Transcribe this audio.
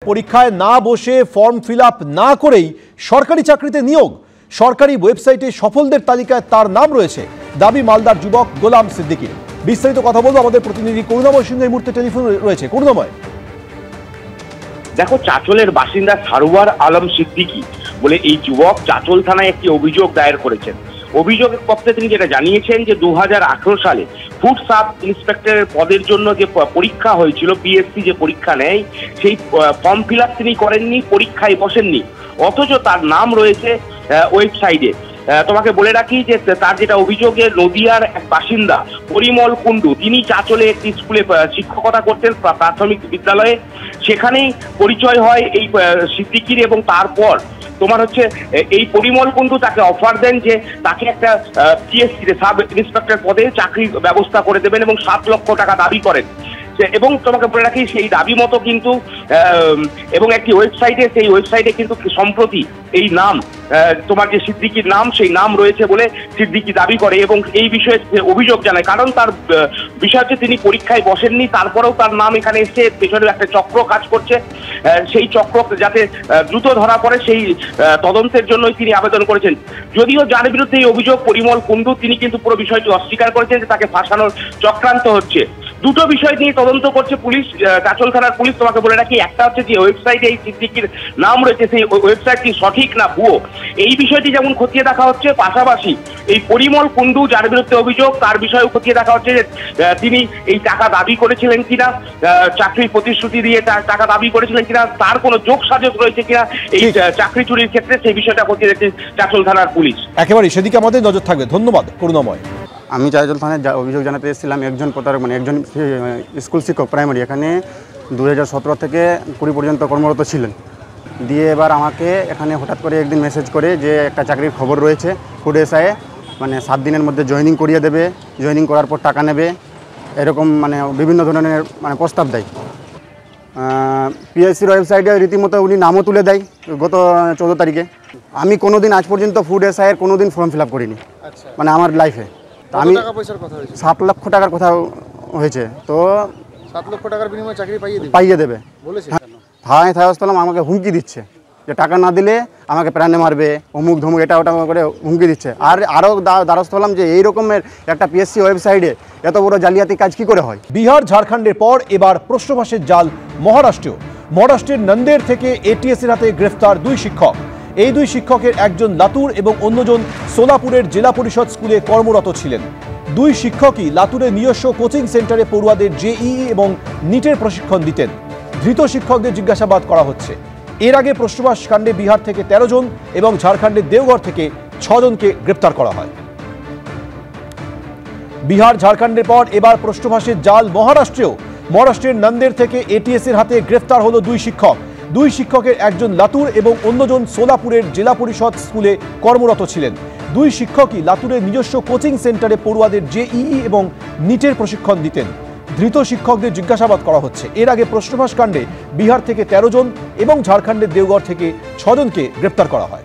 পরীক্ষায় না বসে ফর্ম ফিল আপ না করেই সরকারি চাকরিতে নিয়োগ। সরকারি ওয়েবসাইটে সফলদের তালিকায় তার নাম রয়েছে, দাবি মালদার যুবক গোলাম সিদ্দিকীর। বিস্তারিত কথা বলবো আমাদের প্রতিনিধি করুণাময় সিংহ এই মুহূর্তে টেলিফোন রয়েছে। করুণাময়, দেখো, চাঁচলের বাসিন্দা সারোয়ার আলম সিদ্দিকী বলে এই যুবক চাঁচল থানায় একটি অভিযোগ দায়ের করেছেন। অভিযোগের পক্ষে তিনি যেটা জানিয়েছেন যে 2018 সালে ফুড সাব ইন্সপেক্টরের পদের জন্য যে পরীক্ষা হয়েছিল, পিএসসি যে পরীক্ষা নেয়, সেই ফর্ম ফিল আপ তিনি করেননি, পরীক্ষায় বসেননি, অথচ তার নাম রয়েছে ওয়েবসাইটে। তোমাকে বলে রাখি যে তার যেটা অভিযোগে নদিয়ার এক বাসিন্দা পরিমল কুণ্ডু, তিনি চাঁচলে একটি স্কুলে শিক্ষকতা করতেন, প্রাথমিক বিদ্যালয়ে। সেখানেই পরিচয় হয় এই সিদ্দিকীর এবং তারপর তোমার হচ্ছে এই পরিমল কুণ্ডু তাকে অফার দেন যে তাকে একটা পিএসসিতে সাব ইন্সপেক্টর পদে চাকরির ব্যবস্থা করে দেবেন এবং 7 লক্ষ টাকা দাবি করেন। এবং তোমাকে বলে রাখি সেই দাবি মতো কিন্তু এবং একটি ওয়েবসাইটে, সেই ওয়েবসাইটে কিন্তু সম্প্রতি এই নাম তোমার যে সিদ্দিকীর নাম, সেই নাম রয়েছে বলে সিদ্দিকী দাবি করে এবং এই বিষয়ে অভিযোগ জানায়। কারণ তার বিষয় হচ্ছে তিনি পরীক্ষায় বসেননি, তারপরেও তার নাম এখানে এসে, পেছনে একটা চক্র কাজ করছে। সেই চক্র যাতে দ্রুত ধরা পড়ে সেই তদন্তের জন্যই তিনি আবেদন করেছেন। যদিও যার বিরুদ্ধে এই অভিযোগ পরিমল কুণ্ডু, তিনি কিন্তু পুরো বিষয়টি অস্বীকার করেছেন যে তাকে ফাঁসানোর চক্রান্ত হচ্ছে। দুটো বিষয় নিয়ে তদন্ত করছে পুলিশ, চাঁচল থানার পুলিশ। তোমাকে বলে রাখি, একটা হচ্ছে যে ওয়েবসাইটে এই সিদ্দিকীর নাম রয়েছে, সেই ওয়েবসাইটটি সঠিক না ভুয়ো, এই বিষয়টি যেমন খতিয়ে দেখা হচ্ছে, পাশাপাশি এই পরিমল কুণ্ডু যার বিরুদ্ধে অভিযোগ, তার বিষয়েও খতিয়ে দেখা হচ্ছে যে তিনি এই টাকা দাবি করেছিলেন কিনা, চাকরির প্রতিশ্রুতি দিয়ে টাকা দাবি করেছিলেন কিনা, তার কোনো যোগসাজশ রয়েছে কিনা এই চাকরি চুরির ক্ষেত্রে, সেই বিষয়টা খতিয়ে দেখছে চাঁচল থানার পুলিশ। একেবারে সেদিকে আমাদের নজর থাকবে। ধন্যবাদ করুণাময়। আমি চাঁচল থানায় অভিযোগ জানাতে এসেছিলাম। একজন প্রতারক, মানে একজন স্কুল শিক্ষক প্রাইমারি, এখানে 2017 থেকে 20 পর্যন্ত কর্মরত ছিলেন। দিয়ে এবার আমাকে এখানে হঠাৎ করে একদিন মেসেজ করে যে একটা চাকরির খবর রয়েছে ফুড এসআইয়ে, মানে 7 দিনের মধ্যে জয়েনিং করিয়ে দেবে, জয়েনিং করার পর টাকা নেবে, এরকম মানে বিভিন্ন ধরনের মানে প্রস্তাব দেয়। পিএসসির ওয়েবসাইটে রীতিমতো উনি নামও তুলে দেয় গত 14 তারিখে। আমি কোনোদিন আজ পর্যন্ত ফুড এসআইয়ের কোনোদিন ফর্ম ফিল আপ করিনি, মানে আমার লাইফে। আমি 7 লক্ষ টাকার কথা হয়েছে, তো 7 লক্ষ টাকার বিনিময়ে চাকরি পাইয়ে দেবে বলেছে। থানায় থানায় আমাকে হুমকি দিচ্ছে যে টাকা না দিলে আমাকে প্রাণে মারবে, অমুক ধমুক, এটা ওটা করে হুমকি দিচ্ছে। আর আরও দ্বারস্থ হলাম যে এই রকমের একটা পিএসসি ওয়েবসাইটে এত বড় জালিয়াতি কাজ কি করে হয়। বিহার ঝাড়খণ্ডের পর এবার প্রশ্নফাঁসের জাল মহারাষ্ট্রের নন্দের থেকে এটিএসের হাতে গ্রেফতার 2 শিক্ষক। এই 2 শিক্ষকের একজন লাতুর এবং অন্যজন সোলাপুরের জেলা পরিষদ স্কুলে কর্মরত ছিলেন। 2 শিক্ষকই লাতুরের নিজস্ব কোচিং সেন্টারে পড়ুয়াদের জেইই এবং নিটের প্রশিক্ষণ দিতেন। ধৃত শিক্ষকদের জিজ্ঞাসাবাদ করা হচ্ছে। এর আগে প্রশ্নফাঁস কাণ্ডে বিহার থেকে 13 জন এবং ঝাড়খণ্ডের দেওঘর থেকে 6 জনকে গ্রেপ্তার করা হয়। বিহার ঝাড়খণ্ডের পর এবার প্রশ্নফাঁসের জাল মহারাষ্ট্রের নন্দের থেকে এটিএসের হাতে গ্রেফতার হলো 2 শিক্ষক। 2 শিক্ষকের একজন লাতুর এবং অন্যজন সোলাপুরের জেলা পরিষদ স্কুলে কর্মরত ছিলেন। 2 শিক্ষকই লাতুরের নিজস্ব কোচিং সেন্টারে পড়ুয়াদের জেইই এবং নিটের প্রশিক্ষণ দিতেন। ধৃত শিক্ষকদের জিজ্ঞাসাবাদ করা হচ্ছে। এর আগে প্রশ্নফাঁস কাণ্ডে বিহার থেকে 13 জন এবং ঝাড়খণ্ডের দেওঘর থেকে 6 জনকে গ্রেপ্তার করা হয়।